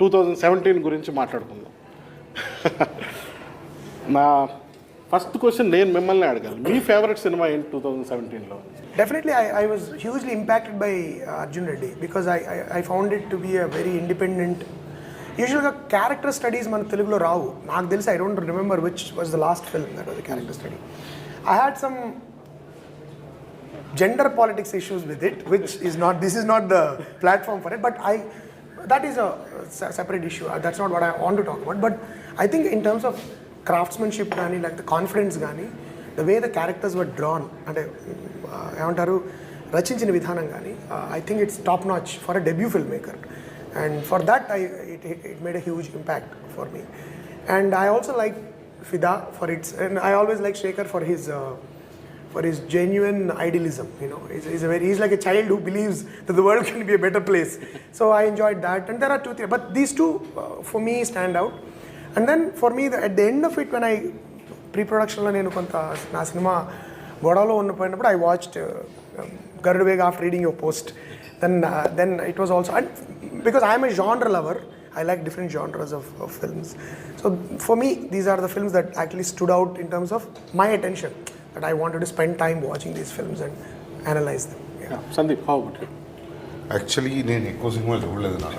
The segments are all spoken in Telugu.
2017 గురించి మాట్లాడుకుందాం. నా ఫస్ట్ క్వశ్చన్ నేను మిమ్మల్ని అడగాలి, మీ ఫేవరెట్ సినిమా ఏంటి 2017లో? Definitely, I was hugely impacted by Arjun Reddy because I found it to be a very independent. Usually, character studies మన తెలుగులో రావు. నాకు తెలిసి I don't remember which was the last film that was a character study. I had some gender politics issues with it, which is not. This is not the platform for it. But that is a separate issue. That's not what I want to talk about. But I think in terms of craftsmanship, gaani, like the confidence, gaani, the way the characters were drawn, అంటే ఏమంటారు రచించిన విధానం కానీ I think it's top notch for a debut filmmaker, and for that it made a huge impact for me. And I also like Fida for its, and I always like Shekhar for his genuine idealism. You know, he's like a child who believes that the world can be a better place. So I enjoyed that, and there are two, but these two for me stand out. And then for me, at the end of it, when I pre-production lo nenu konta na cinema godalo unnapoyinappudu I watched Garuda Vega after reading your post. Then it was also, and because I am a genre lover, I like different genres of films. So for me, these are the films that actually stood out in terms of my attention, that I wanted to spend time watching these films and analyze them. Yeah. Sandeep, how about you? Actually నేను ఎక్కువ సినిమాలు చూడలేదు, నాకు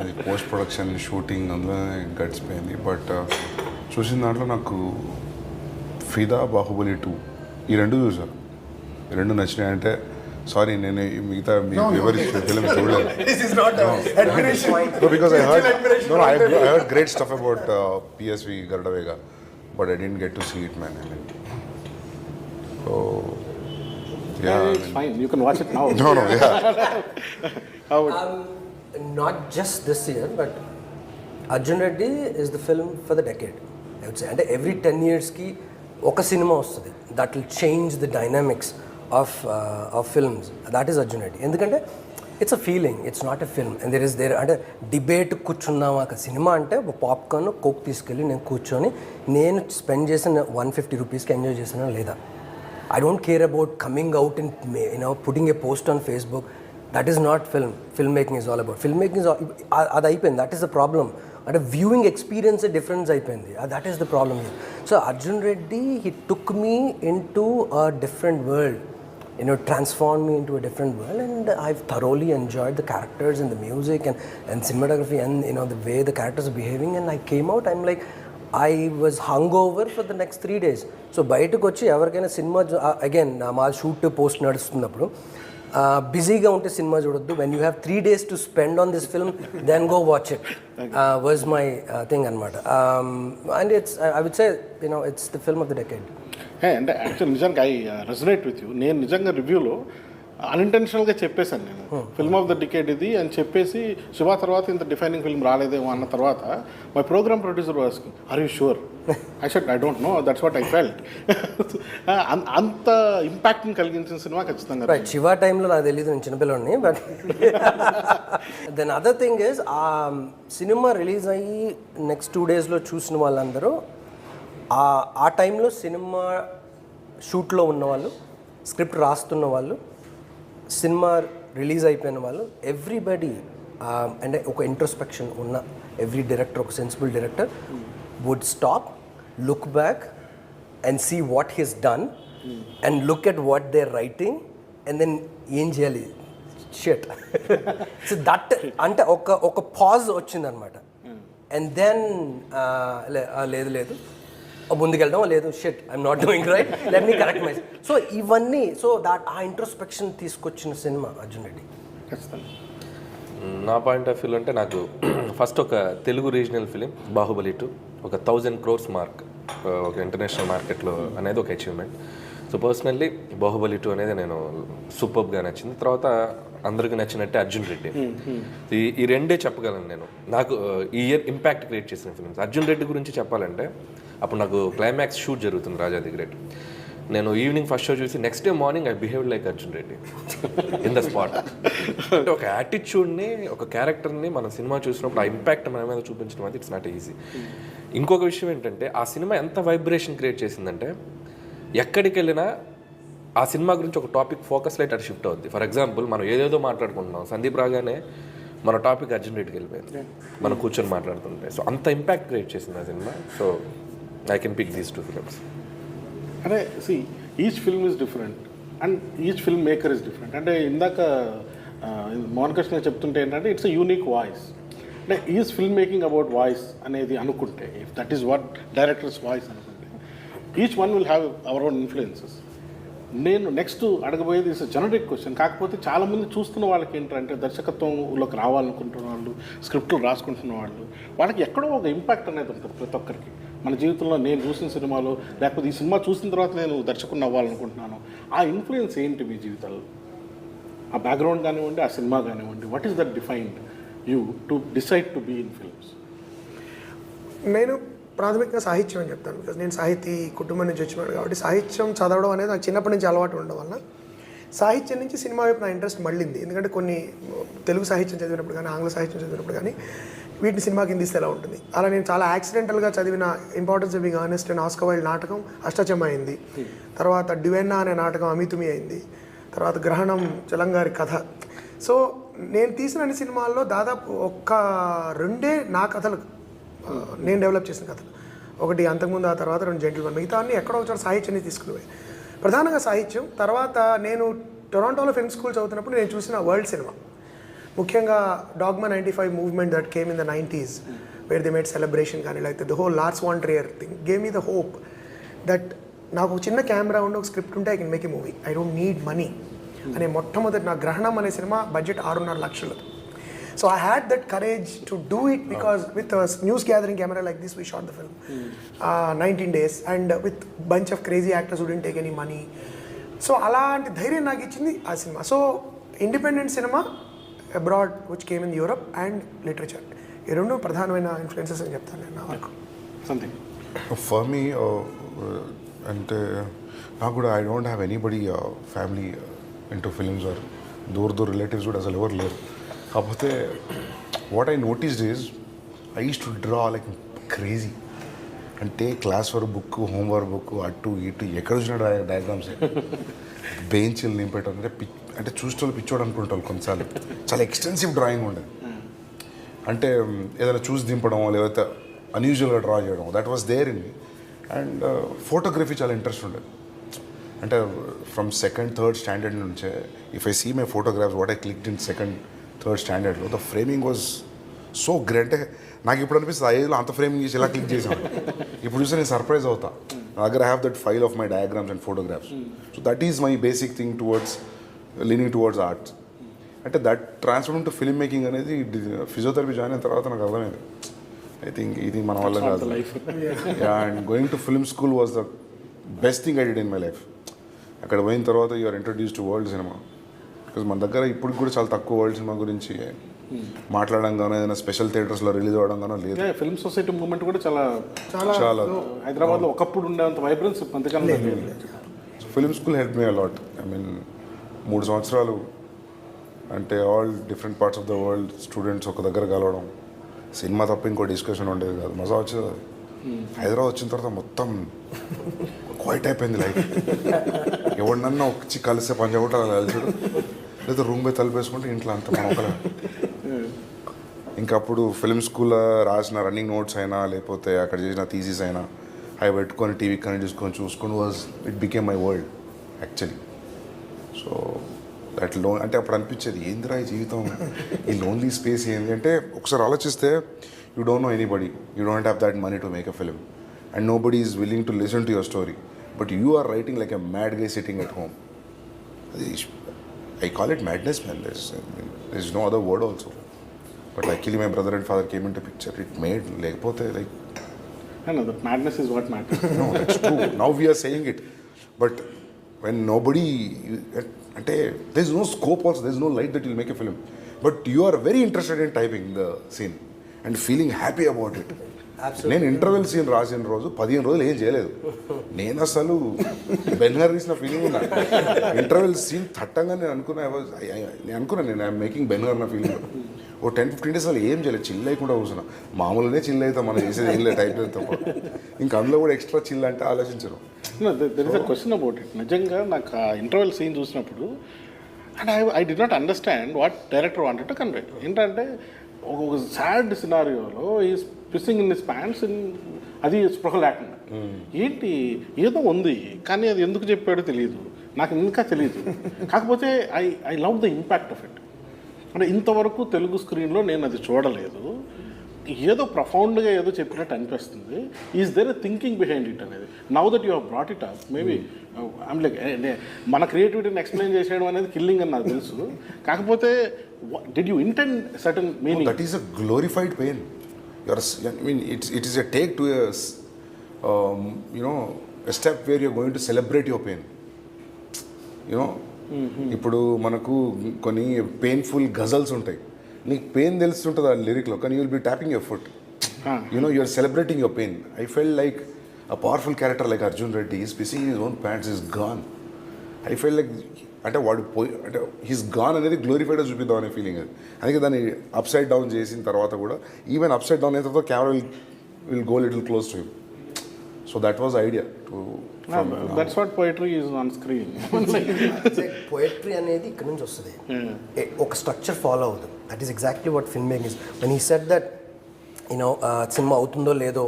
అది పోస్ట్ ప్రొడక్షన్ షూటింగ్ అందులో గడిచిపోయింది. బట్ చూసిన దాంట్లో నాకు ఫిదా, బాహుబలి 2 ఈ రెండు చూసాను. ఈ రెండు నచ్చినాయి. అంటే సారీ, నేను మిగతా ఎవరి ఫిలిం చూడలేదు. Because I heard great stuff about PSV Garuda Vega, but I didn't get to see it, man. So yeah, it's fine. You can watch it now. No, yeah. How would Not just this year, but Arjun Reddy is the film for the decade, I would say. And every 10 years ki oka cinema ostadi that will change the dynamics of films. That is Arjun Reddy. Endukante it's a feeling, it's not a film. And there అంటే డిబేట్ కూర్చున్నామా ఒక సినిమా అంటే ఒక పాప్కార్న్ కోక్ తీసుకెళ్ళి నేను కూర్చొని నేను స్పెండ్ చేసిన 150 రూపీస్కి ఎంజాయ్ చేసినా లేదా. I don't care about coming out and putting a post on Facebook. That is not film. Filmmaking is all about. Filmmaking is అది అయిపోయింది. That is the problem. అంటే viewing experience difference అయిపోయింది. That is the problem here. So Arjun Reddy, he took me into a different world. Transformed me into a different world, and I've thoroughly enjoyed the characters and the music and cinematography and the way the characters are behaving. And I came out, I'm like, I was hungover for the next 3 days. So బయటకు వచ్చి ఎవరికైనా సినిమా అగైన్ మా షూట్ పోస్ట్ నడుస్తున్నప్పుడు బిజీగా ఉంటే సినిమా చూడొద్దు. When you have 3 days to spend on this film, then go watch it was my thing అనమాట. And it's I would say it's the film of the decade. అంటే యాక్చువల్ నిజంగా ఐ రెజనేట్ విత్ యూ. నేను నిజంగా రివ్యూలో అన్ఇంటెన్షనల్గా చెప్పేశాను, నేను ఫిల్మ్ ఆఫ్ ద డికేడ్ ఇది అని చెప్పేసి, శివ తర్వాత ఇంత డిఫైనింగ్ ఫిల్మ్ రాలేదేమో అన్న తర్వాత my programme producer was, are you sure? I said I don't know, that's what I felt. అంత ఇంపాక్ట్ని కలిగించిన సినిమా ఖచ్చితంగా. రైట్, శివ టైంలో నాకు తెలియదు, నేను చిన్నపిల్లని. But then other thing is, ఆ సినిమా రిలీజ్ అయ్యి నెక్స్ట్ 2 daysలో చూసిన వాళ్ళందరూ ఆ టైంలో సినిమా షూట్లో ఉన్నవాళ్ళు, స్క్రిప్ట్ రాస్తున్న వాళ్ళు, సినిమా రిలీజ్ అయిపోయిన వాళ్ళు, ఎవ్రీబడి అంటే ఒక ఇంట్రోస్పెక్షన్ ఉన్న ఎవ్రీ డైరెక్టర్, ఒక sensible director would stop, look back and see what he's done and look at what they are writing and then ఏం చేయాలి షిట్. సో దట్ అంటే ఒక పాజ్ వచ్చిందనమాట. అండ్ దెన్ లేదు ముందుకెళ్ళడం, లేదు shit I'm not doing right, let me correct my. So ఇవన్నీ, సో దాట్ ఆ ఇంట్రోస్పెక్షన్ తీసుకొచ్చిన సినిమా అర్జున్ రెడ్డి. నా పాయింట్ ఆఫ్ వ్యూ అంటే నాకు ఫస్ట్ ఒక తెలుగు రీజనల్ ఫిలిం బాహుబలి 2 ఒక 1000 crores మార్క్ ఒక ఇంటర్నేషనల్ మార్కెట్లో అనేది ఒక అచీవ్మెంట్. సో పర్సనల్లీ బాహుబలి 2 అనేది నేను సూపర్గా నచ్చింది. తర్వాత అందరికీ నచ్చినట్టే అర్జున్ రెడ్డి. ఈ రెండే చెప్పగలను నేను. నాకు ఈ ఇయర్ ఇంపాక్ట్ క్రియేట్ చేసిన ఫిలిమ్స్. అర్జున్ రెడ్డి గురించి చెప్పాలంటే, అప్పుడు నాకు క్లైమాక్స్ షూట్ జరుగుతుంది రాజా ది గ్రేట్. నేను ఈవినింగ్ ఫస్ట్ షో చూసి next day morning I behave like Arjun Reddy in the spot. అంటే ఒక యాటిట్యూడ్ని, ఒక క్యారెక్టర్ని మనం సినిమా చూసినప్పుడు ఆ ఇంపాక్ట్ మన మీద చూపించడం అది ఇట్స్ నాట్ ఈజీ. ఇంకొక విషయం ఏంటంటే, ఆ సినిమా ఎంత వైబ్రేషన్ క్రియేట్ చేసిందంటే, ఎక్కడికి వెళ్ళినా ఆ సినిమా గురించి ఒక టాపిక్ ఫోకస్ లైట్ అటు షిఫ్ట్ అవుద్ది. ఫర్ ఎగ్జాంపుల్ మనం ఏదేదో మాట్లాడుకుంటున్నాం, సందీప్ రాగానే మన టాపిక్ అర్జున్ రెడ్డికి వెళ్ళిపోయింది, మనం కూర్చొని మాట్లాడుతుంటే. సో అంత ఇంపాక్ట్ క్రియేట్ చేసింది ఆ cinema. So I can pick these 2 films. అంటే see each film is different and each film maker is different. అంటే ఇందాక మోహన్ కృష్ణ చెప్తుంటే ఏంటంటే ఇట్స్ అ యూనిక్ వాయిస్. అంటే is film making about voice అనేది అనుకుంటే, if that is what director's voice అనుకుంటే, each one will have our own influences. నేను నెక్స్ట్ అడగబోయేది ఇస్ జనరిక్ క్వశ్చన్. కాకపోతే చాలామంది చూస్తున్న వాళ్ళకి ఏంటంటే దర్శకత్వంలోకి రావాలనుకుంటున్న వాళ్ళు, స్క్రిప్ట్లు రాసుకుంటున్న వాళ్ళు, వాళ్ళకి ఎక్కడో ఒక ఇంపాక్ట్ అనేది ఉంటుంది ప్రతి ఒక్కరికి. మన జీవితంలో నేను చూసిన సినిమాలో, లేకపోతే ఈ సినిమా చూసిన తర్వాత నేను దర్శకుడిని అవ్వాలనుకుంటున్నాను, ఆ ఇన్ఫ్లుయెన్స్ ఏంటి మీ జీవితాల్లో? ఆ బ్యాక్గ్రౌండ్ కానివ్వండి, ఆ సినిమా కానివ్వండి, what is that defined you to decide to be in films? నేను ప్రాథమికంగా సాహిత్యం అని చెప్తాను. బికాజ్ నేను సాహితీ కుటుంబం నుంచి వచ్చినాడు కాబట్టి సాహిత్యం చదవడం అనేది నాకు చిన్నప్పటి నుంచి అలవాటు ఉండడం వల్ల సాహిత్యం నుంచి సినిమా వైపు నా ఇంట్రెస్ట్ మళ్ళింది. ఎందుకంటే కొన్ని తెలుగు సాహిత్యం చదివినప్పుడు కానీ, ఆంగ్ల సాహిత్యం చదివినప్పుడు కానీ వీటిని సినిమా కింద ఇస్తే ఎలా ఉంటుంది, అలా నేను చాలా యాక్సిడెంటల్గా చదివిన importance of being honest and Oscar Wilde నాటకం అష్టచమ్మ అయింది. తర్వాత డివెన్నా అనే నాటకం అమితుమి అయింది. తర్వాత గ్రహణం చలంగారి కథ. సో నేను తీసిన అన్ని సినిమాల్లో దాదాపు 2 నా కథలు, నేను డెవలప్ చేసిన కథలు. ఒకటి అంతకుముందు, ఆ తర్వాత 2 జెంటిల్మెన్. మిగతా అన్ని ఎక్కడో ఒకసారి సాహిత్యాన్ని తీసుకునేవి. ప్రధానంగా సాహిత్యం. తర్వాత నేను టొరాంటోలో ఫిల్మ్ స్కూల్ చదువుతున్నప్పుడు నేను చూసిన వరల్డ్ సినిమా, ముఖ్యంగా dogma 95 movement that came in the 90s where they made celebration కానీ, లేకపోతే the whole Lars von Trier thing gave me the hope that నాకు ఒక చిన్న కెమెరా ఉండి ఒక స్క్రిప్ట్ ఉంటే I can make a movie, I don't need money అనే మొట్టమొదటి నా గ్రహణం అనే సినిమా బడ్జెట్ 6.5 లక్షలు. So I had that courage to do it because with a news gathering camera like this we shot the film 19 days and with bunch of crazy actors who didn't take any money. So అలాంటి ధైర్యం నాకు ఇచ్చింది ఆ cinema. So independent cinema abroad which came in Europe and literature, ఈ 2 ప్రధానమైన ఇన్ఫ్లుయెన్సెస్ అని చెప్తాను నేను నా వరకు. సంథింగ్ ఫర్ మీ అంటే నాకు కూడా I don't have anybody family into films or దూర రిలేటివ్స్ కూడా అసలు ఎవరు లేరు. కాకపోతే what I noticed is I use to draw like crazy. అంటే class work book, homework book, అటు ఇటు ఎక్కడ చూసిన డయాగ్రామ్స్, బెంచ్లు నింపేయటం. అంటే చూసేవాళ్ళు పిచ్చోడు అనుకుంటారు కొన్నిసార్లు. చాలా ఎక్స్టెన్సివ్ డ్రాయింగ్ ఉండేది. అంటే ఏదైనా చూసి దింపడం, లేకపోతే అన్యూజువల్గా డ్రా చేయడం, that was there in me. And photography చాలా ఇంట్రెస్ట్ ఉండేది. అంటే ఫ్రమ్ 2nd, 3rd స్టాండర్డ్ నుంచే if I see my photographs what I clicked in 2nd, 3rd స్టాండర్డ్లో, the framing was so great. అంటే నాకు ఇప్పుడు అనిపిస్తుంది ఆ ఏజ్లో అంత ఫ్రేమింగ్ చేసి ఇలా క్లిక్ చేసాను. ఇప్పుడు చూస్తే నేను సర్ప్రైజ్ అవుతా. నా దగ్గర have that file of my diagrams and photographs. So that is my basic thing towards leaning towards arts. అంటే that transfer to film making అనేది ఫిజియోథెరపీ జాయిన్ అయిన తర్వాత నాకు అర్థమైంది. ఐ థింక్ ఇది మన వల్ల కాదు. And going to film school was the best thing I did in my life. అక్కడ పోయిన తర్వాత you are introduce to world cinema. Because మన దగ్గర ఇప్పుడు కూడా చాలా తక్కువ వరల్డ్ సినిమా గురించి మాట్లాడడం గానో, ఏదైనా స్పెషల్ థియేటర్స్లో రిలీజ్ అవ్వడం గానో లేదు. ఫిల్మ్ సొసైటీ మూవ్మెంట్ కూడా చాలా హైదరాబాద్లో ఒకప్పుడు ఉండేంత వైబ్రెన్స్ అంతకాలంలో లేదు. Film school help me a lot. I mean 3 సంవత్సరాలు అంటే all different parts of the world students ఒక దగ్గర కలవడం, సినిమా తప్ప ఇంకో డిస్కషన్ ఉండేది కాదు. మజా వచ్చేది అది. హైదరాబాద్ వచ్చిన తర్వాత మొత్తం క్వైట్ అయిపోయింది లైఫ్. ఎవరినన్నా వచ్చి కలిస్తే పంజాబ్ అలా కలిసాడు, లేదా రూమ్ పోయి తలుపేసుకుంటే ఇంట్లో అంత మన ఒకలే. ఇంకా అప్పుడు ఫిల్మ్ స్కూల్లో రాసిన రన్నింగ్ నోట్స్ అయినా, లేకపోతే అక్కడ చేసిన థీసిస్ అయినా అవి పెట్టుకొని టీవీ కనెక్ట్ చేసుకొని చూసుకొని it became my world actually. So that అంటే అప్పుడు అనిపించేది ఏందిరా ఈ జీవితం, ఈ లోన్లీ స్పేస్ ఏంది. అంటే ఒకసారి ఆలోచిస్తే you don't know anybody, you don't have that money to make a film and nobody is willing to listen to your story, but you are writing like a mad guy sitting at home. అది I call it madness man. There is no other word also. But luckily my brother and father came in to picture. It made, లేకపోతే like madness is what matters. No, that's true. Now we are saying it. But when nobody, అంటే there is no scope also, there is no light that will make a film. But you are very interested in typing the scene and feeling happy about it. నేను ఇంటర్వెల్ సీన్ రాసిన రోజు 15 రోజులు ఏం చేయలేదు. నేను అసలు బెన్హర్ తీసిన ఫీలింగ్ ఉన్నా. ఇంటర్వెల్ సీన్ తట్టంగా నేను అనుకున్నాను నేను ఐఎమ్ మేకింగ్ బెన్హర్ నా ఫీలింగ్. ఓ 10-15 డేస్ అసలు ఏం చేయలేదు, చిల్ అయ్యకుండా కూర్చున్నా. మామూలుగానే చిల్ అవుతాం, మనం చేసేది ఏం లేదు టైప్ లేదు తప్ప. ఇంకా అందులో కూడా ఎక్స్ట్రా చిల్ అంటే ఆలోచించరు. There is a question about it. నిజంగా నాకు ఆ ఇంటర్వెల్ సీన్ చూసినప్పుడు and I did not understand what director wanted to convey. ఏంటంటే ఒక సాడ్ సినారియోలో ఈ పిస్సింగ్ ఇన్ దిస్ ప్యాంట్స్ అది స్పృహ లేకుండా ఏంటి ఏదో ఉంది కానీ అది ఎందుకు చెప్పాడో తెలియదు, నాకు ఇంకా తెలియదు. కాకపోతే I love the impact of it. అంటే ఇంతవరకు తెలుగు స్క్రీన్లో నేను అది చూడలేదు. ఏదో ప్రఫౌండ్గా ఏదో చెప్పినట్టు అనిపిస్తుంది. Is there a thinking behind it అనేది. Now that you have brought it up maybe I'm like మన క్రియేటివిటీని ఎక్స్ప్లెయిన్ చేసేయడం అనేది కిల్లింగ్ అని నాకు తెలుసు. కాకపోతే did you intend certain meaning? That is a glorified pain. I mean, it is a take to a step where you're going to celebrate your pain. ఇప్పుడు మనకు కొన్ని పెయిన్ఫుల్ గజల్స్ ఉంటాయి, నీకు పెయిన్ తెలుస్తుంటుంది ఆ లిరిక్లో, కానీ you will be tapping your foot. You are celebrating your pain. I felt like a powerful character like Arjun Reddy is pissing his own pants is gone. I felt like అంటే వాడు అంటే హీస్ గాన్ అనేది గ్లోరిఫైడ్గా చూపిద్దాం అనే ఫీలింగ్ అది. అందుకే దాన్ని అప్ సైడ్ డౌన్ చేసిన తర్వాత కూడా ఈవెన్ అప్ సైడ్ డౌన్ అయిన తర్వాత camera will go little close to him. So that was idea to that's what poetry is on screen. Poetry అనేది ఇక్కడ నుంచి వస్తుంది, ఒక స్ట్రక్చర్ ఫాలో అవుతుంది. That is exactly what film making is. When he said that cinema అవుతుందో లేదో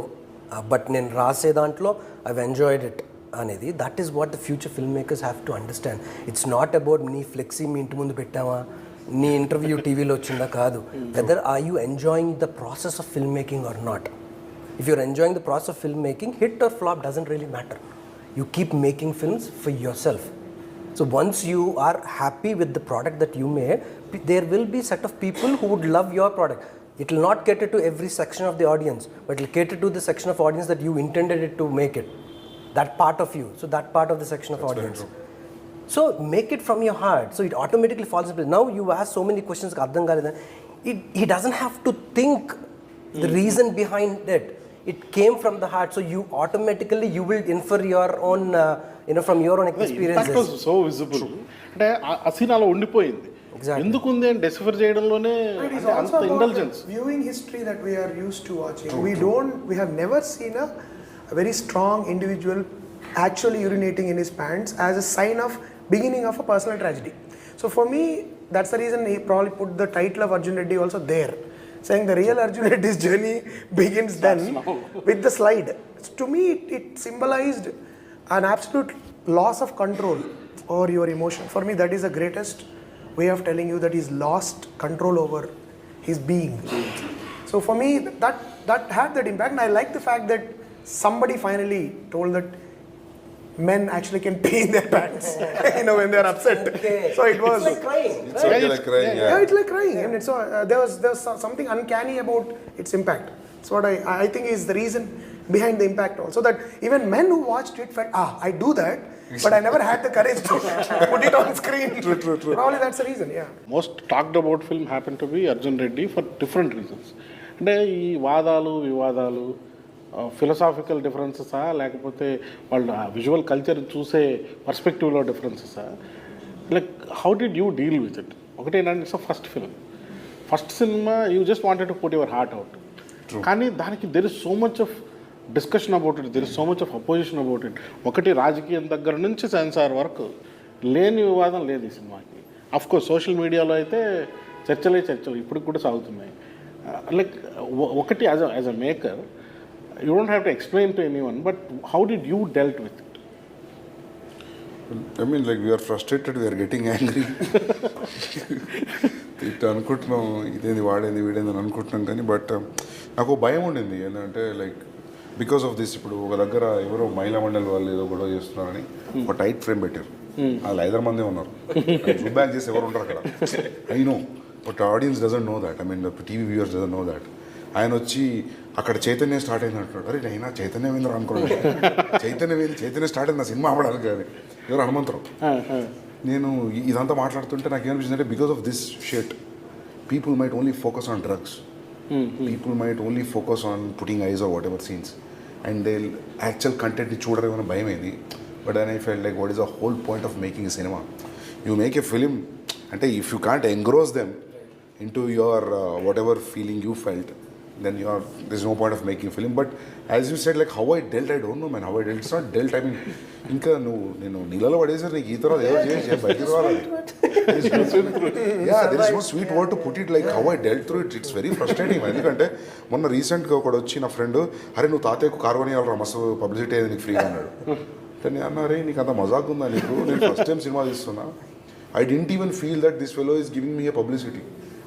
బట్ నేను రాసే దాంట్లో ఐ ఎంజాయ్డ్ ఇట్ అనేది, that is what the future film makers have to understand. It's not about నీ ఫ్లెక్సీ మీ ఇంటి ముందు పెట్టావా, నీ ఇంటర్వ్యూ టీవీలో వచ్చిందా కాదు. Whether are you enjoying the process of film making or not. If you're enjoying the process of filmmaking, hit or flop doesn't really matter. You keep making films for yourself. So once you are happy with the product that you made, there will be a set of people who would love your product. It will not cater to every section of the audience, but it will cater to the section of audience that you intended it to make it. That part of you. So that part of the section of That's audience. So make it from your heart. So it automatically falls in place. Now you ask so many questions. He doesn't have to think the reason behind it. It came from the heart, so you automatically you will infer your own from your own experiences. That was so visible. అంటే ఆ సీన్ అలా ఉండిపోయింది. ఎందుకు ఉంది అని డెసిఫర్ చేయడంలోనే అంత intelligence. Viewing history that we are used to watching, we have never seen a very strong individual actually urinating in his pants as a sign of beginning of a personal tragedy. So for me, that's the reason he probably put the title of Arjun Reddy also there, saying the real Arjun Reddy's journey begins then with the slide. To me, it symbolized an absolute loss of control over your emotion. For me, that is the greatest way of telling you that he's lost control over his being. So for me, that had that impact, and I like the fact that somebody finally told that men actually can pee in their pants, when they are upset. Okay. So it was like crying. It's okay like crying, yeah, it's like crying, and so there was something uncanny about its impact. That's what I think is the reason behind the impact also, that even men who watched it felt, I do that, but I never had the courage to put it on screen. True. Probably that's the reason, yeah. Most talked about film happened to be Arjun Reddy for different reasons. అంటే ఈ వాదాలు వివాదాలు ఫిలసాఫికల్ డిఫరెన్సెసా లేకపోతే వాళ్ళ విజువల్ కల్చర్ చూసే పర్స్పెక్టివ్లో డిఫరెన్సెసా, like how did you deal with it? ఒకటేనండి, it's first film, first cinema, you just wanted to put your heart out. కానీ దానికి there is so much of discussion about it, there is so much of opposition about it. ఒకటి రాజకీయం దగ్గర నుంచి సెన్సార్ వరకు లేని వివాదం లేదు ఈ సినిమాకి. అఫ్కోర్స్ సోషల్ మీడియాలో అయితే చర్చలు ఇప్పటికి కూడా సాగుతున్నాయి. లైక్ ఒకటి as a maker, you don't have to explain to anyone, but how did you dealt with it? I mean, like, we are frustrated, we are getting angry. ఇట్లా అనుకుంటున్నాం, ఇదేంది వాడేంది వీడేంది అని అనుకుంటున్నాం. కానీ బట్ నాకు భయం ఉండింది ఏంటంటే, లైక్ బికాస్ ఆఫ్ దిస్, ఇప్పుడు ఒక దగ్గర ఎవరో మహిళా మండలి వాళ్ళు ఏదో గొడవ చేస్తున్నారని ఒక టైట్ ఫ్రేమ్ పెట్టారు. వాళ్ళు 5 మందే ఉన్నారు, జూమ్ బ్యాక్ చేసి ఎవరు ఉంటారు అక్కడ. I know, but audience doesn't know that. I mean TV viewers doesn't know that. ఆయన వచ్చి అక్కడ చైతన్య స్టార్ట్ అయింది అంటున్నాడు. అరే అయినా చైతన్యం ఏందో అనుకోండి, చైతన్య స్టార్ట్ అయింది నా సినిమా ఆపడానికి కానీ ఎవరు హనుమంతరావు. నేను ఇదంతా మాట్లాడుతుంటే నాకు ఏమనిపించింది అంటే, because of this shit people might only focus on drugs, people might only focus on putting eyes or whatever scenes, and they actual కంటెంట్ని చూడడం భయం అయింది. But I felt like what is the whole point of making a cinema? You make a film అంటే if you can't engross them into your whatever feeling you felt, then there's no point of making a film. But as you said, like how I dealt, I don't know, man, how I dealt. It's not dealt, I mean, ఇంకా నేను నీళ్ళలో పడేసారు నీకు ఈ తర్వాత ఏదో చేసి బయటకు రావాలి there is no sweet word to put it like how I dealt through it. It's very frustrating. ఎందుకంటే మొన్న రీసెంట్గా ఒకడు వచ్చి నా ఫ్రెండ్, అరే నువ్వు తాతయ్యకు కార్వనియాలరా మస్తు పబ్లిసిటీ అయ్యేది నీకు ఫ్రీగా అన్నాడు. కానీ అన్నారే నీకు అంత మజాక్ ఉందా నీకు, నేను ఫస్ట్ టైం సినిమా తీస్తున్నా, I didn't even feel that this fellow is giving me A publicity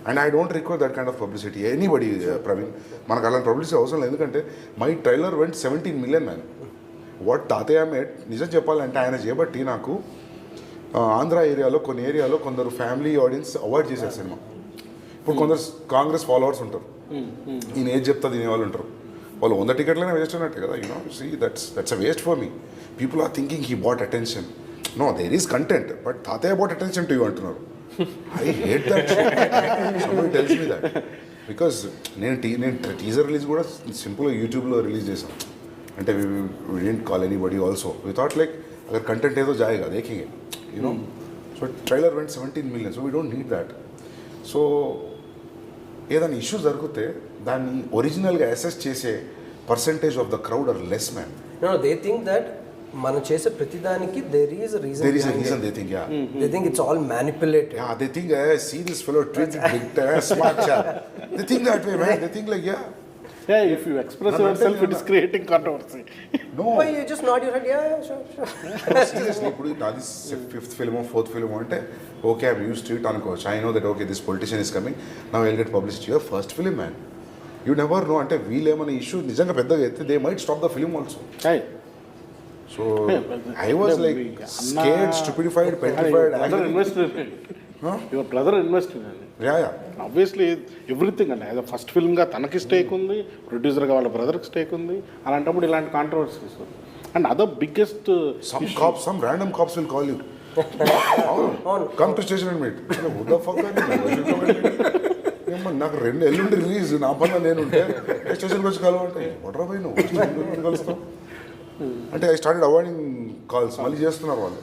and I don't require that kind of publicity anybody. Praveen, మనకు అలాంటి పబ్లిసిటీ అవసరం లేదు. ఎందుకంటే my trailer vent 17 million man. What తాతయ్య మేట్ నిజం చెప్పాలంటే ఆయన చేయబట్టి నాకు ఆంధ్ర ఏరియాలో కొన్ని ఏరియాలో కొందరు ఫ్యామిలీ ఆడియన్స్ అవాయిడ్ చేశారు సినిమా. ఇప్పుడు కొందరు కాంగ్రెస్ ఫాలోవర్స్ ఉంటారు, ఈయన ఏది చెప్తా తినేవాళ్ళు ఉంటారు, వాళ్ళు 100 టికెట్లనే వేస్ట్ అన్నట్టు కదా. You know see that's a waste for me. People are thinking he bought attention. No, there is content, but తాతయ్య బాట్ అటెన్షన్ టు యూ అంటున్నారు. I hate that. Somebody tells me that. Because నేను టీజర్ రిలీజ్ కూడా సింపుల్గా యూట్యూబ్లో రిలీజ్ చేశాను. అంటే we didn't call anybody also. We thought like अगर कंटेंट है तो जाएगा, देखेंगे, you know. So trailer went 17 million, so we don't need that. So ఏదైనా ఇష్యూ జరిగితే దాన్ని ఒరిజినల్గా అసెస్ చేసే percentage of the crowd are less man. No, they think that మనం చేసే ప్రతిదానికి there is a reason. There is a reason they think, yeah. They think it's all manipulated. Yeah, they think, see this fellow trick, big smart chap. They think that way, man. They think like, yeah. Yeah, if you express yourself, it is creating controversy. No. Why you just nod your head? Yeah, sure. Seriously, ఇప్పుడు నాది 5th film or 4th film అంటే okay, I'm used to it అనుకోవచ్చు. I know that okay, this politician is coming, now I'll get publicity. Your first film, man. You never know. అంటే వీళ్ళు ఏమైనా ఇష్యూ నిజంగా పెద్దగా అయితే they might stop the film also. Hey. So I was like scared, stupefied, petrified. Your brother invested in it. Yeah. Obviously everything అండి. యాజ్ అ ఫస్ట్ ఫిల్మ్గా తనకి స్టేక్ ఉంది, ప్రొడ్యూసర్గా వాళ్ళ బ్రదర్కి స్టేక్ ఉంది. అలాంటప్పుడు ఇలాంటి controversies and other biggest some random cops will call you. Come to station and meet. Who the fuck are you? నాకు 2 ఎల్లుండి రిలీజ్, నా పనులు నేను ఉంటే స్టేషన్కి వచ్చి కలవంటే వడ్రా పోయి నువ్వు కలుస్తావు అంటే ఐ స్టార్టెడ్ అవాయిడింగ్ కాల్స్. మళ్ళీ చేస్తున్నారు వాళ్ళు,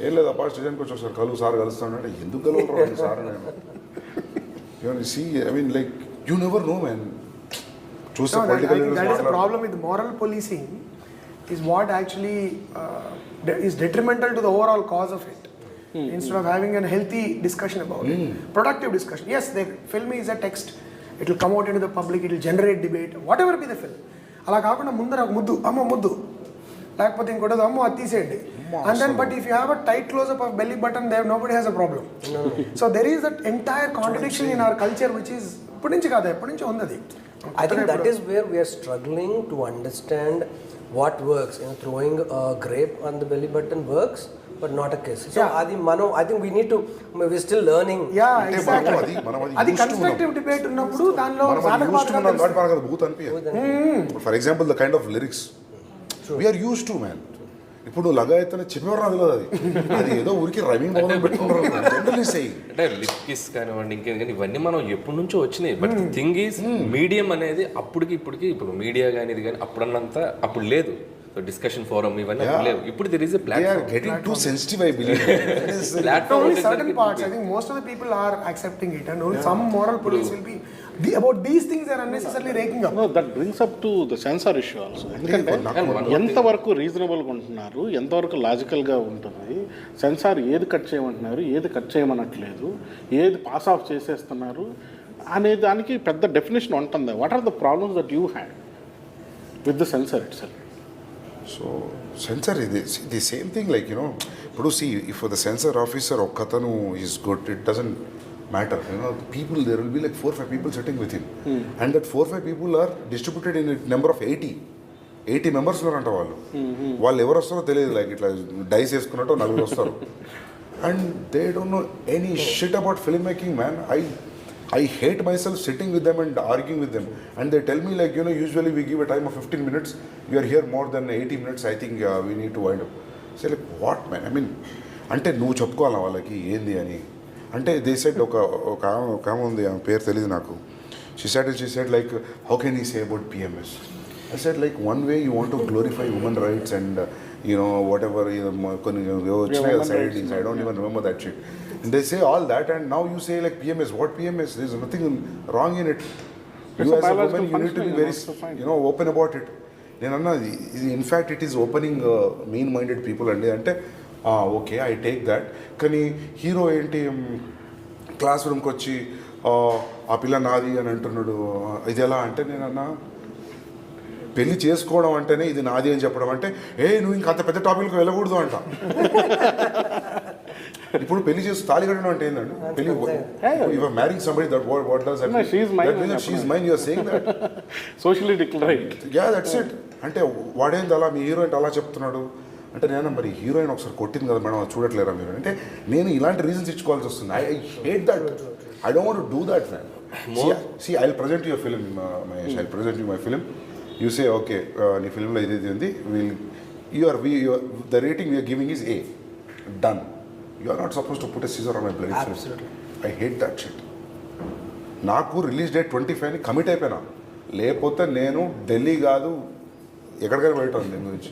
ఏం లేదు అప్పా స్టేషన్కి వచ్చి ఒకసారి కలువు సార్ కలుస్తాను అంటే ఎందుకు కలవరు సార్ నేను. You see, I mean, like, you never know, man. Choose the political leaders. That is the problem with moral policing, is what actually is detrimental to the overall cause of it. Instead of having a healthy discussion about it, productive discussion. Yes, the film is a text. It will come out into the public. It will generate debate. Whatever be the film. అలా కాకుండా ముందర ఒక ముద్దు, అమ్మ ముద్దు, లేకపోతే ఇంకోటి అమ్మ అది తీసేయండి. And then, but if you have a tight close-up of belly button, there nobody has a problem. So there is that entire contradiction in our culture, which is ఇప్పటి నుంచి కాదు, ఎప్పటి నుంచి ఉంది. I think that is where we are struggling to understand what works. You know, throwing a grape on the belly button works, but not a kiss. So adi mano, I think we need to, we're still learning. Yeah, exactly. అది కన్స్ట్రక్టివ్ డిబేట్ ఉన్నప్పుడు దానిలో for example the kind of lyrics we're used to, man. ఇప్పుడు లగా అయితే చెప్పేవారు నాకు తెలియదు, అది ఏదో ఊరికి రైమింగ్ బాగుంది పెట్టుకుంటారు జనరల్లీ సేయింగ్. అంటే లిప్ కిస్ కానివ్వండి, ఇంకేం కానీ ఇవన్నీ మనం ఎప్పటి నుంచో వచ్చినాయి. బట్ థింగ్ ఈజ్ మీడియం అనేది అప్పటికి ఇప్పటికి, ఇప్పుడు మీడియా కానీ ఇది కానీ అప్పుడన్నంత అప్పుడు లేదు. సో డిస్కషన్ ఫోరం ఇవన్నీ లేవు. ఇప్పుడు there is a platform. They are getting too sensitive, I believe. Platform only certain parts. I think most of the people are accepting it, and only some moral police will be about these things are unnecessarily raking up. No, that brings up to the censor issue also. ఎందుకంటే ఎంతవరకు రీజనబుల్గా ఉంటున్నారు, ఎంతవరకు లాజికల్గా ఉంటుంది, సెన్సార్ ఏది కట్ చేయమంటున్నారు, ఏది కట్ చేయమనట్లేదు, ఏది పాస్ ఆఫ్ చేసేస్తున్నారు అనే దానికి పెద్ద డెఫినేషన్ ఉంటుంది. What are the problems that you had with the censor itself? So censor ఇది the same thing, like you know ఇప్పుడు see if the censor officer ఒక్కతను is good, it doesn't matter. You know people there will be like 4-5 people sitting with him, and that 4-5 people are distributed in a number of 80 members ఉన్నారంట. వాళ్ళు ఎవరు వస్తారో తెలియదు, లైక్ ఇట్లా డైస్ వేసుకున్నట్టు 4 వస్తారు. And they don't know any shit about film making, man. I hate myself sitting with them and arguing with them, and they tell me like, you know, usually we give a time of 15 minutes, you are here more than 80 minutes, I think we need to wind up. Say like, what, man? I mean, అంటే నువ్వు చెప్పుకోవాలా వాళ్ళకి ఏంది అని. అంటే దే సెడ్ ఒక ఆమె ఉంది, ఆమె పేరు తెలియదు నాకు. she said like, how can he say about PMS? I said like, one way you want to glorify women rights and you know whatever, కొన్ని వచ్చినాయి side, I don't even remember that shit. And they say all that, and now you say like PMS. What PMS? There's nothing wrong in it. You as a woman, you need to be very, you know, open about it. నేనన్నా ఇది in fact it is opening main minded people అండి అంటే ఓకే ఐ టేక్ దాట్. కానీ హీరో ఏంటి క్లాస్ రూమ్కి వచ్చి ఆ పిల్ల నాది అని అంటున్నాడు, ఇది ఎలా అంటే నేనన్నా పెళ్లి చేసుకోవడం అంటేనే ఇది నాది అని చెప్పడం అంటే నువ్వు ఇంకా అంత పెద్ద టాపిక్కి వెళ్ళకూడదు అంట. ఇప్పుడు పెళ్లి చేసి తాళి కట్టడం అంటే ఏంటంటే పెళ్లి your marrying somebody that what does that she is mine you are saying that socially declared. Yeah that's it. అంటే వాడేంది అలా మీ హీరోయిన్ అలా చెప్తున్నాడు అంటే నేను మరి హీరోయిన్ ఒకసారి కొట్టింది కదా మేడం చూడట్లేరా మీరు అంటే నేను ఇలాంటి రీజన్స్ ఇచ్చుకోవాల్సి వస్తుంది. I hate that. I don't want to do that man. See, I'll present you a film, Mahesh. I'll present you my film. You say, okay, నీ ఫిల్మ్లో ఇది ఉంది. The rating we are giving is A. Done. You are not supposed to put a scissor on my bloody film. Absolutely. I hate that shit. నాకు రిలీజ్ డేట్ 25 కమిట్ అయిపోయినా, లేకపోతే నేను ఢిల్లీ కాదు ఎక్కడికైనా వెళ్ళటం దీని గురించి.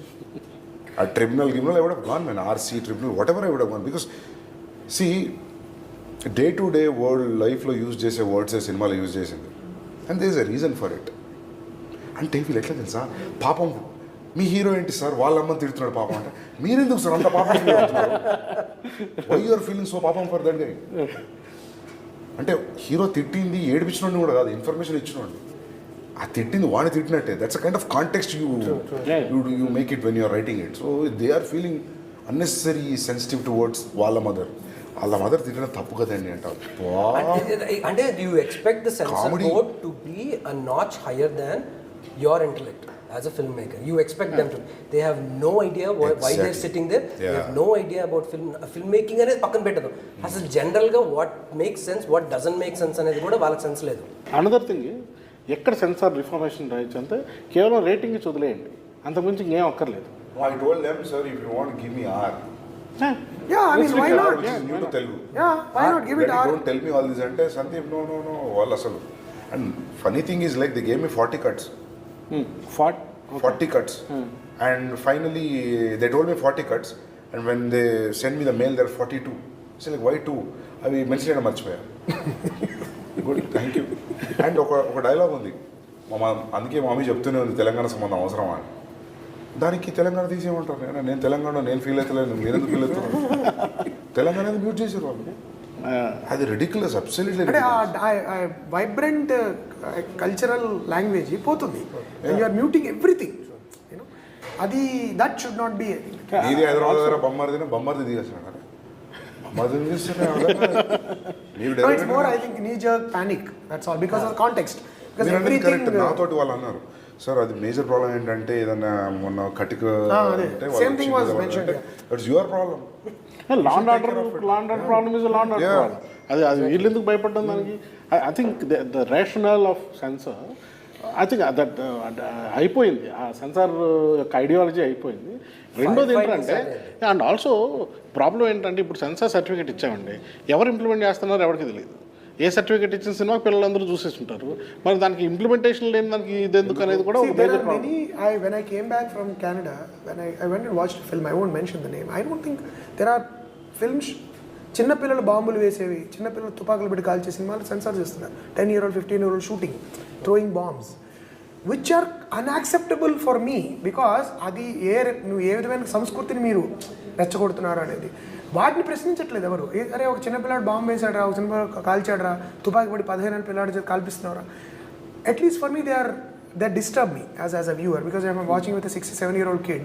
ఆ tribunal I would have gone man, RC tribunal whatever I would have gone. Because see day to day world లైఫ్లో యూజ్ చేసే వర్డ్సే సినిమాలో యూజ్ చేసింది. And there is a reason for it. అంటే వీళ్ళు ఎట్లా తెలుసా, పాపం మీ హీరో ఏంటి సార్ వాళ్ళ అమ్మని తిడుతున్నాడు పాపం అంటే మీరెందుకు సార్ అంత పాపం ఫీల్ అవుతున్నారు? వై యూఆర్ ఫీలింగ్ సో పాపం ఫర్ దట్ డే? అంటే హీరో తిట్టింది ఏడిపించినోడిని కూడా కాదు, ఇన్ఫర్మేషన్ ఇచ్చినోడిని. ఆ తిట్టింది వాడిని తిట్టినట్టే. That's a kind of context you make it when you're writing it. So they are feeling unnecessary sensitive towards వాళ్ళ మదర్ తిట్టడం తప్పు కదండి అంటారు. అంటే you expect the censor board to be a notch higher than your intellect as a filmmaker. You expect them to. They have no idea why they're sitting there. Yeah. They have no idea about filmmaking అనేది పక్కన పెట్టదు. అసలు జనరల్గా what makes sense, what doesn't make sense అనేది కూడా వాళ్ళకి సెన్స్ లేదు. అనదర్ థింగ్, ఎక్కడ సెన్సార్ రిఫార్మేషన్ రాయొచ్చు అంటే కేవలం రేటింగ్ వదిలేయండి, అంతకుమించి ఇంకేం అక్కర్లేదు. I told them, sir, if you want to give me R. Yeah, I mean, why not? Which is new to Telugu. Yeah, why not give it R? Don't tell me all this అంటే Sandeep, no, వాళ్ళు అసలు. And funny thing is like they gave me 40 cuts. 40 cuts. And finally they told me 40 cuts, and when they sent me the mail there are 42. So like why 2? అవి మెన్షన్ చేయడం మర్చిపోయా. Good, thank you. అండ్ ఒక డైలాగ్ ఉంది, అందుకే మమ్మీ చెప్తూనే ఉంది తెలంగాణ సంబంధం అవసరమా అని. దానికి తెలంగాణ తీసేయమంటారు. నేను తెలంగాణ నేను ఫీల్ అవుతలేదు, మీరు ఎందుకు ఫీల్ అవుతున్నారు? తెలంగాణ మ్యూట్ చేశారు వాళ్ళు. అది రెడిక్యులస్, అబ్సల్యూట్లీ. అంటే వైబ్రెంట్ కల్చరల్ లాంగ్వేజ్ పోతుంది. You are muting everything. అది దట్ షుడ్ నాట్ బి. ఇది హైదరాబాద్ దగ్గర బొమ్మర్ది దిగేస్తున్నాడు. It's more, I think, knee-jerk panic. That's all, because of context. Because everything. నాతోటి వాళ్ళు అన్నారు, సార్ అది మేజర్ ప్రాబ్లం ఏంటంటే ఏదన్నా మొన్న కటిక same thing was mentioned. That's your problem. Law and order problem is law and order problem. అది వీళ్ళు ఎందుకు భయపడ్డం దానికి? I think the rational of censor, I think that అయిపోయింది. ఆ సెన్సార్ యొక్క ఐడియాలజీ అయిపోయింది. రెండోది ఏంటంటే, అండ్ ఆల్సో ప్రాబ్లం ఏంటంటే ఇప్పుడు సెన్సార్ సర్టిఫికేట్ ఇచ్చామండి, ఎవరు ఇంప్లిమెంట్ చేస్తున్నారో ఎవరికి తెలియదు. ఏ సర్టిఫికేట్ ఇచ్చిన సినిమా పిల్లలందరూ చూసేస్తుంటారు, మరి దానికి ఇంప్లిమెంటేషన్ లేని దానికి ఇది ఎందుకు అనేది కూడా ఒక major problem. When I came back from Canada, when I went and watched a film, I won't mention the name. I don't think there are films, చిన్నపిల్లలు బాంబులు వేసేవి, చిన్నపిల్లలు తుపాకులు పెట్టి కాల్చే సినిమాలు సెన్సార్ చేస్తున్నారు. 10-year-old 15-year-old shooting, throwing bombs, which are unacceptable for me. Because అది నువ్వు ఏ విధమైన సంస్కృతిని మీరు రెచ్చగొడుతున్నారు అనేది వాటిని ప్రశ్నించట్లేదు ఎవరు. అరే ఒక చిన్నపిల్లాడు బాంబు వేసాడరా, ఒక చిన్నపిల్లాడు కాల్చాడరా, తుపాకి పడి 15 ఏళ్ళ పిల్లాడు చేసి కాల్పిస్తున్నారా. At least for me they disturb me as a viewer, because I am watching with a 6-7-year-old kid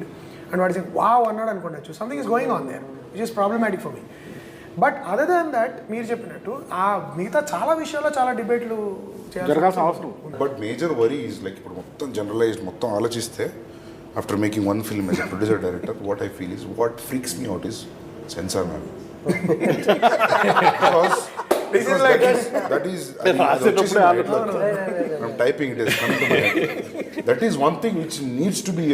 and వాడు saying వావ్ అన్నాడు అనుకోండి, something is going on their which is problematic for me. But other than that మీరు చెప్పినట్టు ఆ మిగతా చాలా విషయాల్లో చాలా డిబేట్లు జరగాల్సిన అవసరం. But major worry is like ఇప్పుడు మొత్తం జనరలైజ్డ్ మొత్తం ఆలోచిస్తే after making one film as a producer director, what I feel is, what freaks me out is censor ma'am. That is I'm typing it as coming to my head. That is one thing which needs to be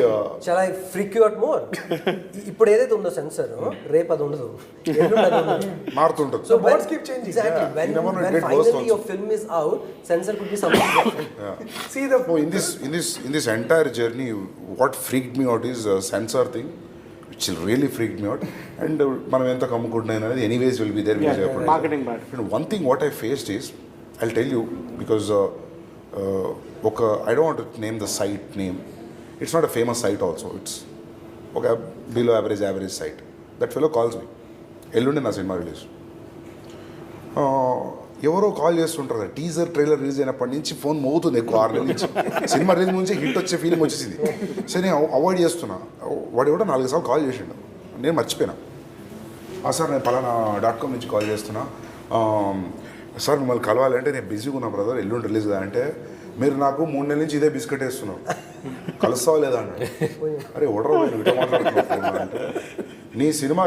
Shall I freak you out more? ఇప్పుడు ఏదైతే ఉందో సెన్సర్ రేపు అది ఉండదు, మారుతుంటుంది. So boards keep changing. Exactly. When finally your film is out, sensor could be something different. See the in this entire journey, what freaked me out is sensor thing, which really freaked me out. And మనం ఎంత కమ్ముకుంటున్నాయి అనేది anyways will be there. Marketing bad. And one thing what I faced is, I'll tell you, because I don't want to name the site name, it's not a famous site also, it's ఒక below average site. That fellow calls me, ఎల్లుండి నా సినిమా రిలీజ్. ఎవరో కాల్ చేస్తుంటారు, టీజర్ ట్రైలర్ రిలీజ్ అయినప్పటి నుంచి ఫోన్ మోగుతుంది ఎక్కువ, 6 నెలల నుంచి. సినిమా రిలీజ్ నుంచి హిట్ వచ్చే ఫీలింగ్ వచ్చేసింది. సరే నేను అవాయిడ్ చేస్తున్నా. వాడు కూడా 4 సార్లు కాల్ చేసిండు, నేను మర్చిపోయినా. సార్ నేను పలానా .com నుంచి కాల్ చేస్తున్నా, సార్ మిమ్మల్ని కలవాలంటే నేను బిజీగా ఉన్నా బ్రదర్, ఎల్లుండి రిలీజ్ కదా అంటే, మీరు నాకు 3 నెలల నుంచి ఇదే బిస్కెట్ వేస్తున్నావు, కలుస్తావా లేదా అంటే, అరే ఒడరా ఇటో మాట్లాడుతున్నావు అంటే, నీ సినిమా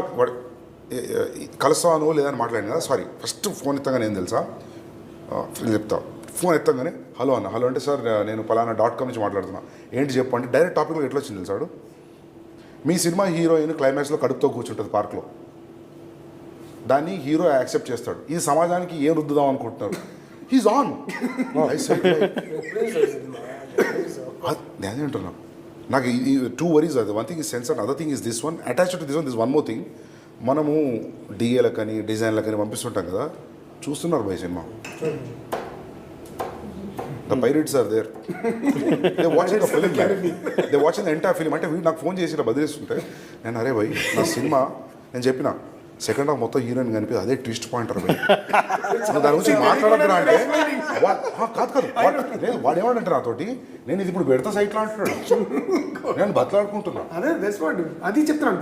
కలుస్తావా నువ్వు లేదని మాట్లాడిన కదా, సారీ ఫస్ట్ ఫోన్ ఎత్తంగానే ఏం తెలుసా చెప్తా. ఫోన్ ఎత్తంగానే హలో అన్న, హలో అంటే సార్ నేను పలానా .com నుంచి మాట్లాడుతున్నా, ఏంటి చెప్పు అంటే డైరెక్ట్ టాపిక్లో ఎట్లా వచ్చింది తెలుసాడు, మీ సినిమా హీరోయిన్ క్లైమాక్స్లో కడుపుతో కూర్చుంటుంది పార్క్లో, దాన్ని హీరో యాక్సెప్ట్ చేస్తాడు, ఈ సమాజానికి ఏం రుద్దుదాం అనుకుంటున్నారు, హీస్ ఆన్. నేను అంటున్నా, నాకు ఈ 2 వరీస్ అది. One thing is censor, other thing is this one attached to this one. This one more thing, మనము డిఏలకని డిజైన్లకని పంపిస్తుంటాం కదా, చూస్తున్నారు by cinema, the pirates are there, they watching the film, they watching the entire film. అంటే వీడు నాకు ఫోన్ చేసి ఇలా బదిలిస్తుంటే నేను అరే భయ్ నా సినిమా, నేను చెప్పిన సెకండ్ హాఫ్ మొత్తం హీరోయిన్ కనిపి అదే ట్విస్ట్ పాయింట్ రా భయ్, దాని గురించి మాట్లాడద్దురా అంటే కాదు వాడు ఏమంటే నాతోటి, నేను ఇది ఇప్పుడు పెడతా సైట్లో అంటున్నాడు, నేను బతలాడుకుంటున్నా. అది చెప్తున్నాను,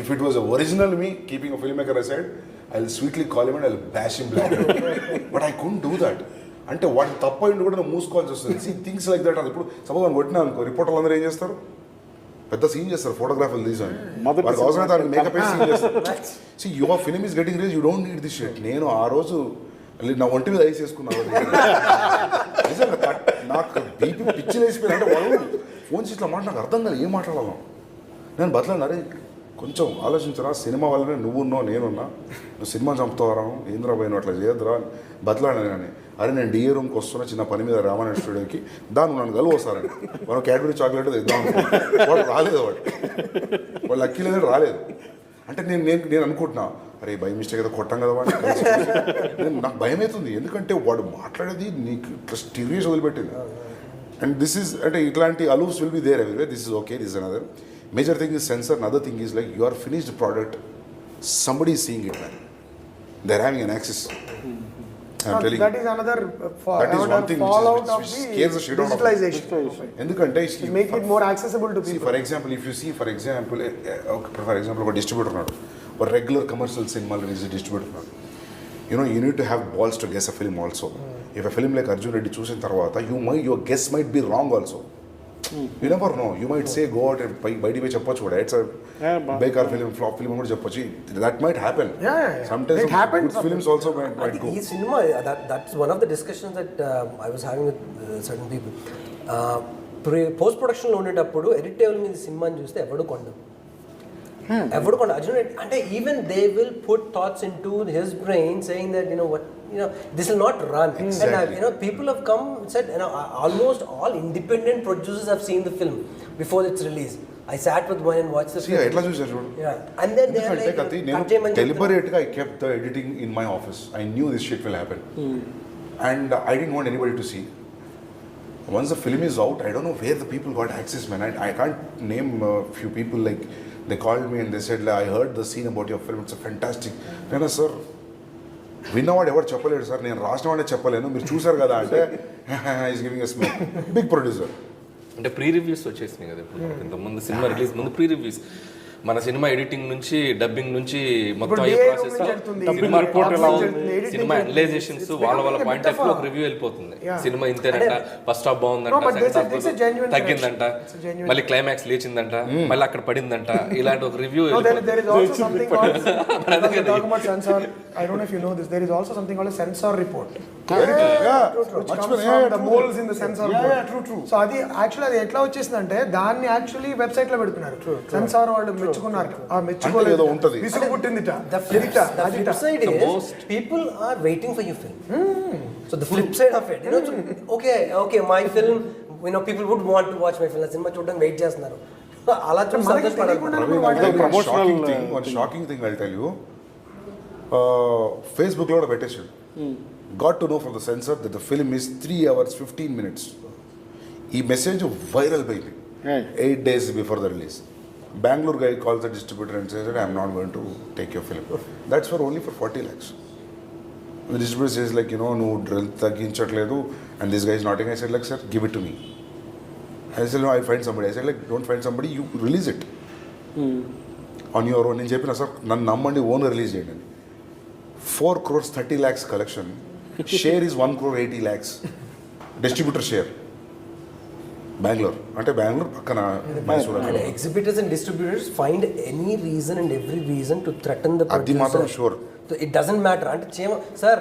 if it was a original me keeping a filmmaker aside, I'll sweetly call him and I'll bash him black. But I couldn't do that. అంటే వాటి తప్ప ఇంటి కూడా మూసుకోవాల్సి వస్తుంది. See things like that. అది ఇప్పుడు సపోజ్ మనం కొట్టినా అనుకో, రిపోర్టర్లు అందరూ ఏం చేస్తారు, పెద్ద సీన్ చేస్తారు, ఫోటోగ్రాఫర్లు తీసాను, వాళ్ళకి అవసరమైతే దానికి మేకప్ వేసి సీన్ చేస్తారు. See your film is getting reach, you don't need this shit. నేను ఆ రోజు నా ఒంటి మీద ఐస్ వేసుకున్నాను, నిజంగా నాకు బీపీ పిచ్చి వేసిపోయాను. అంటే వాళ్ళు ఫోన్ చేసి ఇట్లా మాట నాకు అర్థం కాదు, ఏం మాట్లాడాలను. నేను బతలాను, అరే కొంచెం ఆలోచించరా, సినిమా వల్లనే నువ్వున్నావు నేనున్నా, నువ్వు సినిమా చంపుతావరా, ఏంద్రా పోయిన అట్లా చేయొద్దురా బతలాను. కానీ అరే నేను డిఏ రూమ్కి వస్తున్నా చిన్న పని మీద రామాయణ స్టూడియోకి, దాన్ని నన్ను కలువ వస్తారండి, మనం క్యాడ్బరీ చాక్లెట్ ఇద్దాం, వాడు రాలేదు, వాడు లక్కీ లేదని రాలేదు. అంటే నేను అనుకుంటున్నా, అరే బై మిస్టేక్ ఏదో కొట్టాం కదా వాడు, నాకు భయం అవుతుంది. ఎందుకంటే వాడు మాట్లాడేది నీకు స్టీరియస్ వదిలిపెట్టింది. అండ్ దిస్ ఈజ్ అంటే ఇట్లాంటి అలూవ్స్ will be there everyway. This is okay, this is another. Major thing is censor. Another thing is like your finished product, somebody is seeing it, man. They're having an access. I'm telling that you. is another That is one thing which scares the shit out of digitalization. ఎందుకంటే make it more accessible to people. See, for example, if you see, for example, ఒక డిస్ట్రిబ్యూటర్ ఉన్నాడు, ఒక రెగ్యులర్ కమర్షియల్ సినిమాలు రిలీజ్ డిస్ట్రిబ్యూటర్ ఉన్నాడు. You need to have balls to guess a film also. If a film like Arjun Reddy చూసిన తర్వాత your guess might be wrong also. You never know. You might say go out and బయటికి పోయి చెప్పొచ్చు కూడా, it's Bekaar film, flop film కూడా చెప్పొచ్చు. That might happen. Sometimes good films also might go. ఈ cinema that's one of the discussions that I was having with certain people. Post ప్రొడక్షన్లో ఉండేటప్పుడు ఎడిట్ టేబుల్ మీద సినిమాని చూస్తే ఎవడు కొండ అర్జున్ రెడ్డి అంటే even they will put thoughts in to his brain saying that this will not run. Exactly. And people have come said almost all independent producers have seen the film before its release. I sat with one and watched the film. ఎట్లా చూసారు చూడు. And then they are like, Kathi, నేను deliberately I kept the editing in my office. I knew this shit will happen. And I didn't want anybody to see. Once the film is out, I don't know where the people got access, man. I can't name a few people. Like they called me and they said, I heard the scene about your film, it's a fantastic. నేను sir, విన్నవాడు ఎవరు చెప్పలేడు సార్, నేను రాసినవాడే చెప్పలేను, మీరు చూసారు కదా అంటే is giving a smoke. Big producer. అంటే ప్రీ రివ్యూస్ వచ్చేసినాయి కదా ఇప్పుడు, ఇంతకుముందు సినిమా రిలీజ్ ముందు ప్రీ రివ్యూస్, మన సినిమా ఎడిటింగ్ నుంచి డబ్బింగ్ నుంచి మొత్తం అయ్యే ప్రాసెస్, సినిమా రిపోర్ట్ ఎలా ఉంది, సినిమా అనలైజేషన్స్, వాళ్ళ పాయింట్ ఆఫ్ వ్యూ ఒక రివ్యూ వెళ్ళిపోతుంది. సినిమా ఇంతేనంట, ఫస్ట్ హాఫ్ బాగుందంట, సెకండ్ హాఫ్ తగ్గిందంట, మళ్ళీ క్లైమాక్స్ లేచిందంట, మళ్ళీ అక్కడ పడిందంట, ఇలాంటి ఒక review. I don't know if you know this. There is also something called a censor report. Which comes from the moles in the censor report. True. So అది యాక్చువల్లీ అది ఎట్లా వచ్చేసిందంటే దాన్ని యాక్చువల్లీ వెబ్సైట్ లో పెడుతున్నారు. సెన్సార్ వాళ్ళు మెచ్చుకున్నారు, ఆ మెచ్చుకోలేదు, విసుగు పుట్టిందిట. The flip side is people are waiting for your film. So the flip side of it, okay, my film, people would want to watch my film. Cinema చూడడానికి వెయిట్ చేస్తున్నారు. అలా చూసి shocking thing I tell you, ఫేస్బుక్లో కూడా పెట్టేసాడు, got to know from the censor that the film is 3 hours 15 minutes. ఈ మెసేజ్ వైరల్ పోయింది Right. 8 days before the release. Bangalore guy calls the distributor and says that I'm not going to take your film. That's for only for 40 lakhs. The distributor says like, నువ్వు తగ్గించట్లేదు and this guy is not taking. I said like, sir, give it to me. I said, no, I find somebody. I said like, don't find somebody, you release it. On your own. నేను చెప్పిన సార్ నన్ను నమ్మండి ఓన్ రిలీజ్ చేయండి 4 crores 30 lakhs collection. Share is 1 crore 80 lakhs. Distributor share. Bengaluru అంటే బెంగళూరు పక్కన Mysore And exhibitors and distributors find any reason and every reason to threaten the అది మాత్రం producer. Sure. So it doesn't matter. అంటే చీమ సార్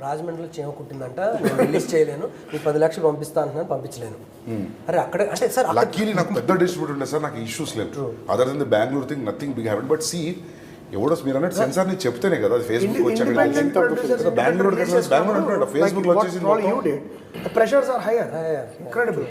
రాజమండ్రిలో చీమ కుట్టిందంట నేను రిలీజ్ చేయలేను మీకు 10 లక్షలు పంపిస్తా అంటున్నాను పంపించలేను అరే అక్కడ అంటే సార్ లక్కీలీ నాకు పెద్ద డిస్ట్రిబ్యూటర్ ఉండే సార్ నాకు ఇష్యూస్ లేవు other than the Bengaluru thing nothing big happen but see ఎవడో మీరు అన్నట్టు సెన్సార్ ని చెప్తేనే కదా Facebook Independent producers, Bengaluru independent releases Bengaluru అంటున్నాడు like ఫేస్బుక్ what వచ్చేసి all you did, the pressures are higher. Incredible.